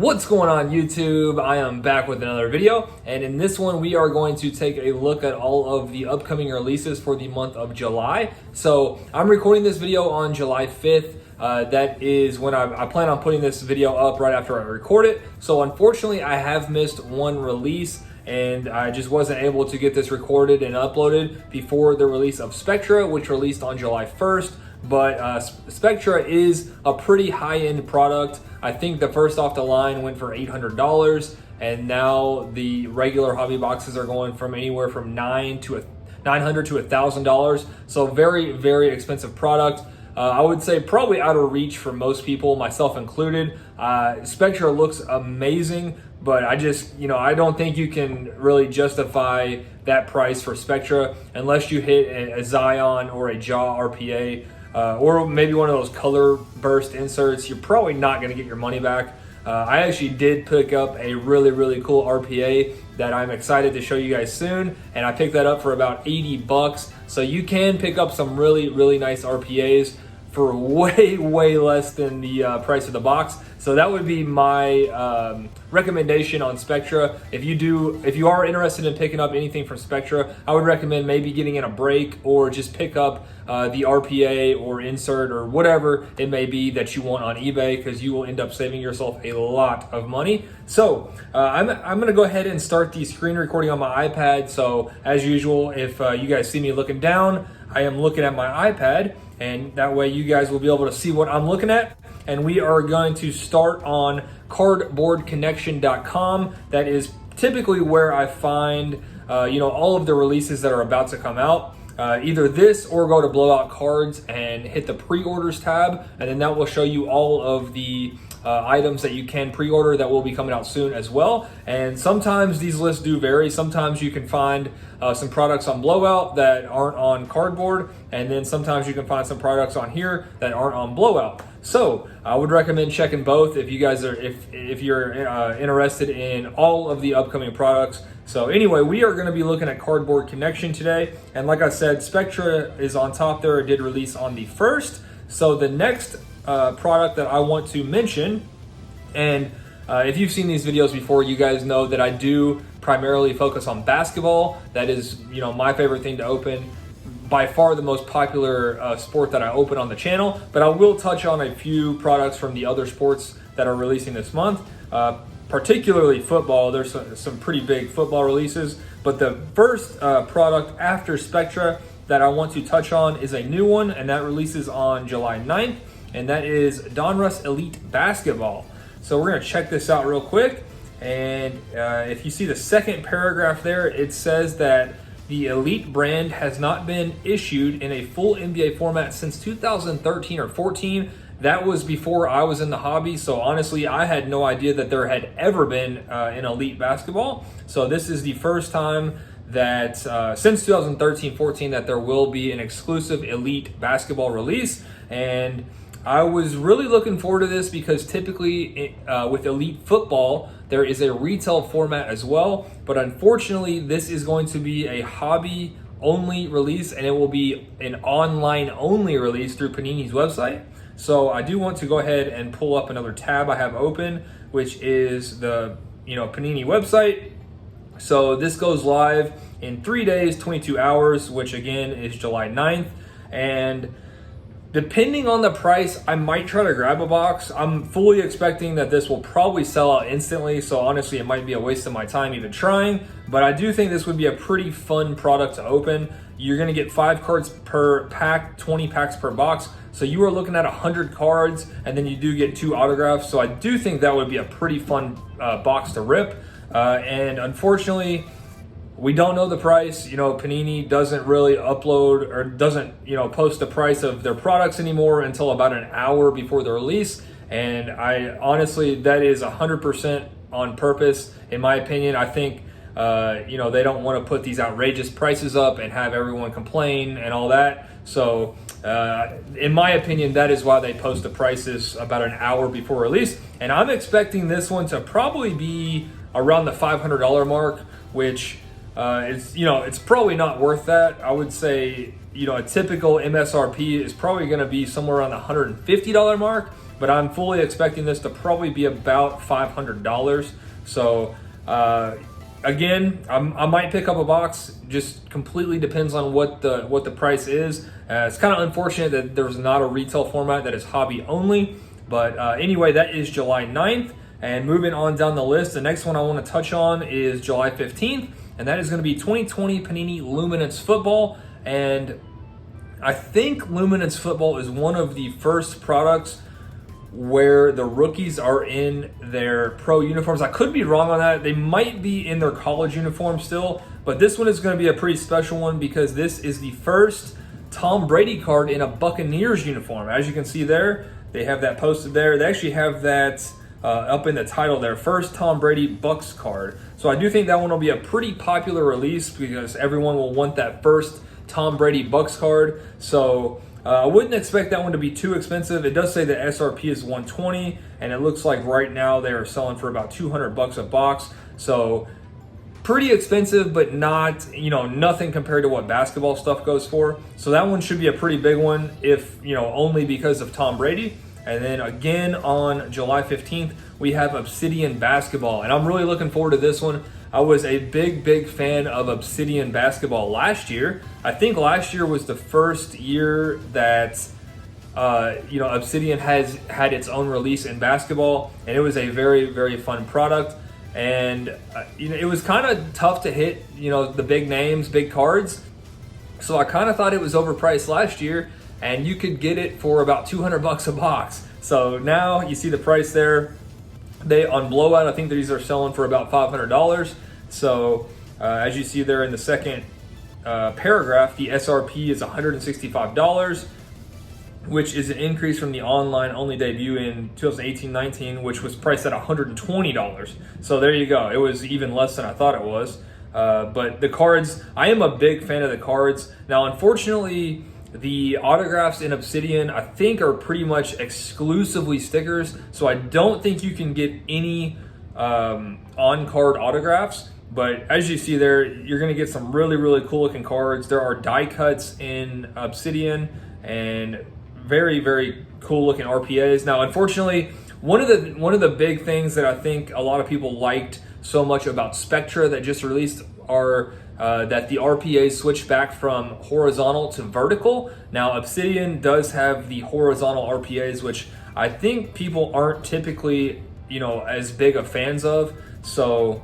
What's going on YouTube? I am back with another video, and in this one we are going to take a look at all of the upcoming releases for the month of July. So I'm recording this video on July 5th. That is when I plan on putting this video up right after I record it. So unfortunately I have missed one release, and I just wasn't able to get this recorded and uploaded before the release of Spectra, which released on July 1st. But Spectra is a pretty high-end product. I think the first off the line went for $800, and now the regular hobby boxes are going from anywhere from $900 to $1,000. So very, very expensive product. I would say probably out of reach for most people, myself included. Spectra looks amazing, but I don't think you can really justify that price for Spectra unless you hit a Zion or a Jaw RPA. Or maybe one of those color burst inserts. You're probably not going to get your money back. I actually did pick up a really, really cool RPA that I'm excited to show you guys soon, and I picked that up for about 80 bucks. So you can pick up some really, really nice RPAs for way, way less than the price of the box. So that would be my recommendation on Spectra. If you are interested in picking up anything from Spectra, I would recommend maybe getting in a break, or just pick up the RPA or insert or whatever it may be that you want on eBay, because you will end up saving yourself a lot of money. So I'm gonna go ahead and start the screen recording on my iPad. So as usual, if you guys see me looking down, I am looking at my iPad, and that way you guys will be able to see what I'm looking at. And we are going to start on cardboardconnection.com. That is typically where I find all of the releases that are about to come out. Either this, or go to Blowout Cards and hit the pre-orders tab, and then that will show you all of the items that you can pre-order that will be coming out soon as well. And sometimes these lists do vary. Sometimes you can find some products on Blowout that aren't on Cardboard, and then sometimes you can find some products on here that aren't on Blowout. So I would recommend checking both if you guys are if you're interested in all of the upcoming products. So anyway, we are going to be looking at Cardboard Connection today, and like I said, Spectra is on top there. It did release on the 1st. So the next product that I want to mention, and if you've seen these videos before, you guys know that I do primarily focus on basketball. That is, my favorite thing to open. By far the most popular sport that I open on the channel, but I will touch on a few products from the other sports that are releasing this month, particularly football. There's some pretty big football releases, but the first product after Spectra that I want to touch on is a new one, and that releases on July 9th, and that is Donruss Elite Basketball. So we're going to check this out real quick, and if you see the second paragraph there, it says that the Elite brand has not been issued in a full NBA format since 2013 or 14. That was before I was in the hobby, so honestly, I had no idea that there had ever been an Elite basketball. So this is the first time that since 2013-14 that there will be an exclusive Elite basketball release, and I was really looking forward to this because typically with Elite Football, there is a retail format as well, but unfortunately this is going to be a hobby only release, and it will be an online only release through Panini's website. So I do want to go ahead and pull up another tab I have open, which is the Panini website. So this goes live in 3 days, 22 hours, which again is July 9th. And depending on the price, I might try to grab a box. I'm fully expecting that this will probably sell out instantly, so honestly it might be a waste of my time even trying, but I do think this would be a pretty fun product to open. You're going to get 5 cards per pack, 20 packs per box, so you are looking at 100 cards, and then you do get 2 autographs, so I do think that would be a pretty fun box to rip. And unfortunately, we don't know the price. Panini doesn't really upload or doesn't, post the price of their products anymore until about an hour before the release. And I honestly, that is 100% on purpose, in my opinion. I think, they don't want to put these outrageous prices up and have everyone complain and all that. So, in my opinion, that is why they post the prices about an hour before release. And I'm expecting this one to probably be around the $500 mark, which it's probably not worth that. I would say, a typical MSRP is probably going to be somewhere around the $150 mark. but I'm fully expecting this to probably be about $500. So again, I might pick up a box. Just completely depends on what the price is. It's kind of unfortunate that there's not a retail format that is hobby only. But anyway, that is July 9th. And moving on down the list, the next one I want to touch on is July 15th. And that is going to be 2020 Panini Luminance Football. And I think Luminance Football is one of the first products where the rookies are in their pro uniforms. I could be wrong on that. They might be in their college uniform still, but this one is going to be a pretty special one because this is the first Tom Brady card in a Buccaneers uniform. As you can see there, they have that posted there. They actually have that up in the title there, first Tom Brady Bucks card. So I do think that one will be a pretty popular release because everyone will want that first Tom Brady Bucks card. So I wouldn't expect that one to be too expensive. It does say the SRP is $120, and it looks like right now they are selling for about $200 a box. So pretty expensive, but not, nothing compared to what basketball stuff goes for. So that one should be a pretty big one, if, only because of Tom Brady. And then again on July 15th, we have Obsidian Basketball, and I'm really looking forward to this one. I was a big fan of Obsidian Basketball last year. I think last year was the first year that Obsidian has had its own release in basketball, and it was a very fun product. And it was kind of tough to hit the big names, big cards. So I kind of thought it was overpriced last year, and you could get it for about $200 a box. So now you see the price there. They on blowout, I think these are selling for about $500. So as you see there in the second paragraph, the SRP is $165, which is an increase from the online only debut in 2018-19, which was priced at $120. So there you go. It was even less than I thought it was. But the cards, I am a big fan of the cards. Now, unfortunately, the autographs in Obsidian, I think, are pretty much exclusively stickers. So I don't think you can get any on-card autographs. But as you see there, you're going to get some really cool looking cards. There are die cuts in Obsidian and very cool looking RPAs. Now, unfortunately, one of the big things that I think a lot of people liked so much about Spectra that just released are that the RPAs switch back from horizontal to vertical. Now, Obsidian does have the horizontal RPAs, which I think people aren't typically, as big of fans of. So,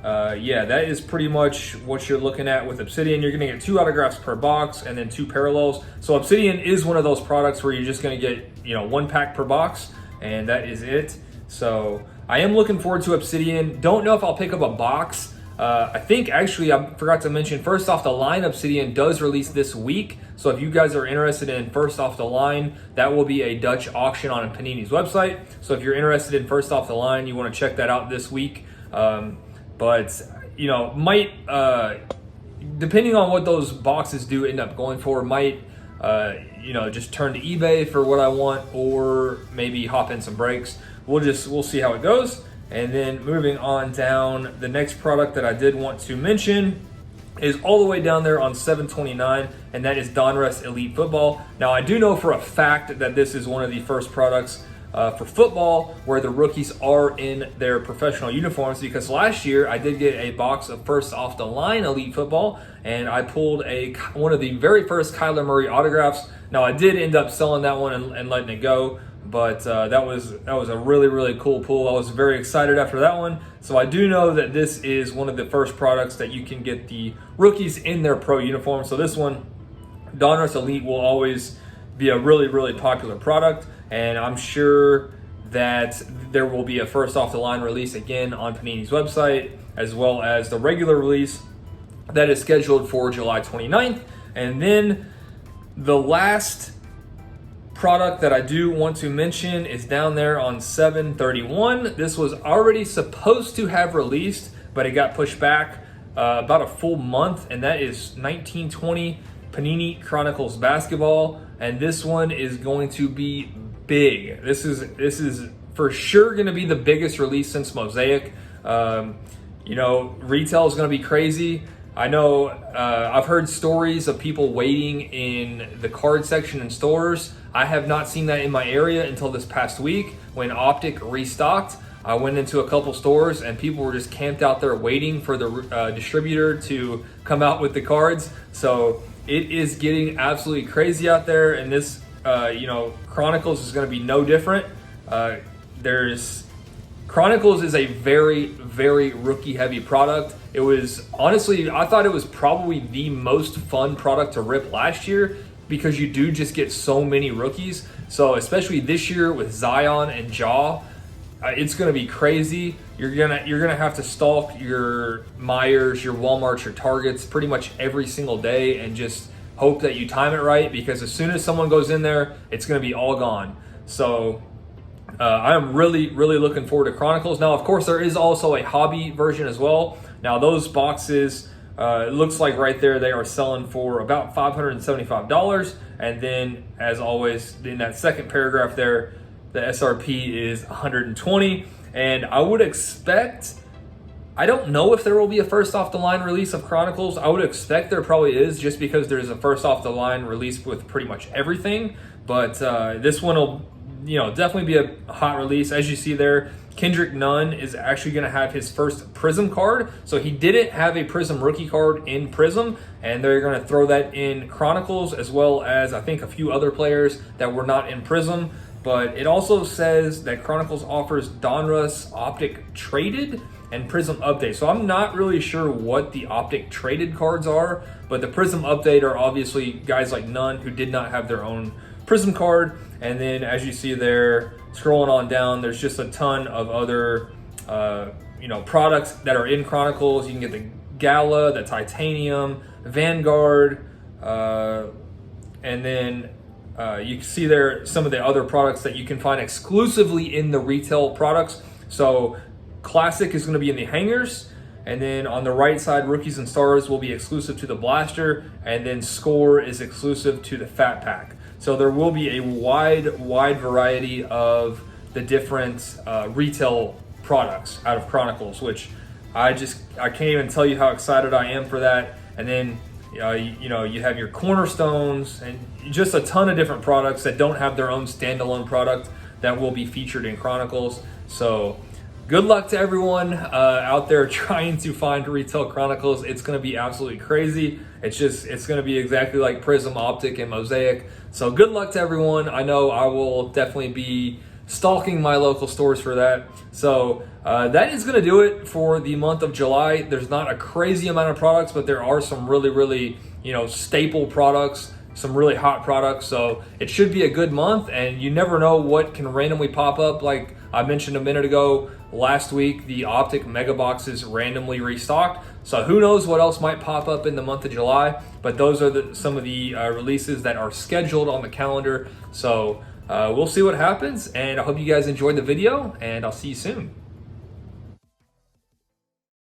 yeah, that is pretty much what you're looking at with Obsidian. You're going to get 2 autographs per box and then 2 parallels. So Obsidian is one of those products where you're just going to get, 1 pack per box, and that is it. So I am looking forward to Obsidian. Don't know if I'll pick up a box. I think actually I forgot to mention, first off the line Obsidian does release this week. So if you guys are interested in first off the line, that will be a Dutch auction on Panini's website. So if you're interested in first off the line, you want to check that out this week. But might depending on what those boxes do end up going for, might just turn to eBay for what I want, or maybe hop in some breaks. We'll see how it goes. And then moving on down, the next product that I did want to mention is all the way down there on 729, and that is Donruss Elite Football. Now, I do know for a fact that this is one of the first products for football where the rookies are in their professional uniforms, because last year I did get a box of first off the line Elite Football, and I pulled one of the very first Kyler Murray autographs. Now, I did end up selling that one and letting it go, but that was a really cool pull. I was very excited after that one. So I do know that this is one of the first products that you can get the rookies in their pro uniform. So this one, Donruss Elite, will always be a really popular product, and I'm sure that there will be a first off the line release again on Panini's website, as well as the regular release that is scheduled for July 29th. And then the last product that I do want to mention is down there on 731. This was already supposed to have released, but it got pushed back about a full month, and that is 1920 Panini Chronicles Basketball, and this one is going to be big. This is for sure going to be the biggest release since Mosaic. Retail is going to be crazy. I know I've heard stories of people waiting in the card section in stores. I have not seen that in my area until this past week when Optic restocked. I went into a couple stores and people were just camped out there waiting for the distributor to come out with the cards. So it is getting absolutely crazy out there, and this, Chronicles is going to be no different. Chronicles is a very, very rookie heavy product. It was honestly, I thought it was probably the most fun product to rip last year because you do just get so many rookies. So especially this year with Zion and Jaw, it's going to be crazy. You're gonna have to stalk your Myers, your Walmarts, your Targets pretty much every single day and just hope that you time it right, because as soon as someone goes in there, it's going to be all gone. So I am really, really looking forward to Chronicles. Now, of course, there is also a hobby version as well. Now, those boxes, it looks like right there, they are selling for about $575. And then, as always, in that second paragraph there, the SRP is $120. And I would expect, I don't know if there will be a first off the line release of Chronicles. I would expect there probably is, just because there's a first off the line release with pretty much everything. But this one will, definitely be a hot release. As you see there, Kendrick Nunn is actually going to have his first Prism card. So he didn't have a Prism rookie card in Prism, and they're going to throw that in Chronicles, as well as I think a few other players that were not in Prism. But it also says that Chronicles offers Donruss Optic Traded and Prism Update. So I'm not really sure what the Optic Traded cards are, but the Prism Update are obviously guys like Nunn who did not have their own Prism card. And then as you see there, scrolling on down, there's just a ton of other products that are in Chronicles. You can get the Gala, the Titanium, Vanguard, and then you can see there some of the other products that you can find exclusively in the retail products. So Classic is going to be in the hangers, and then on the right side, Rookies and Stars will be exclusive to the Blaster, and then Score is exclusive to the Fat Pack. So there will be a wide variety of the different retail products out of Chronicles, which I can't even tell you how excited I am for that. And then you have your cornerstones and just a ton of different products that don't have their own standalone product that will be featured in Chronicles. So good luck to everyone out there trying to find retail Chronicles. It's going to be absolutely crazy. It's going to be exactly like Prism, Optic, and Mosaic. So good luck to everyone. I know I will definitely be stalking my local stores for that. So that is going to do it for the month of July. There's not a crazy amount of products, but there are some really staple products, some really hot products. So it should be a good month, and you never know what can randomly pop up. Like I mentioned a minute ago, last week the Optic Mega Boxes randomly restocked. So who knows what else might pop up in the month of July. But those are some of the releases that are scheduled on the calendar. So we'll see what happens, and I hope you guys enjoyed the video, and I'll see you soon.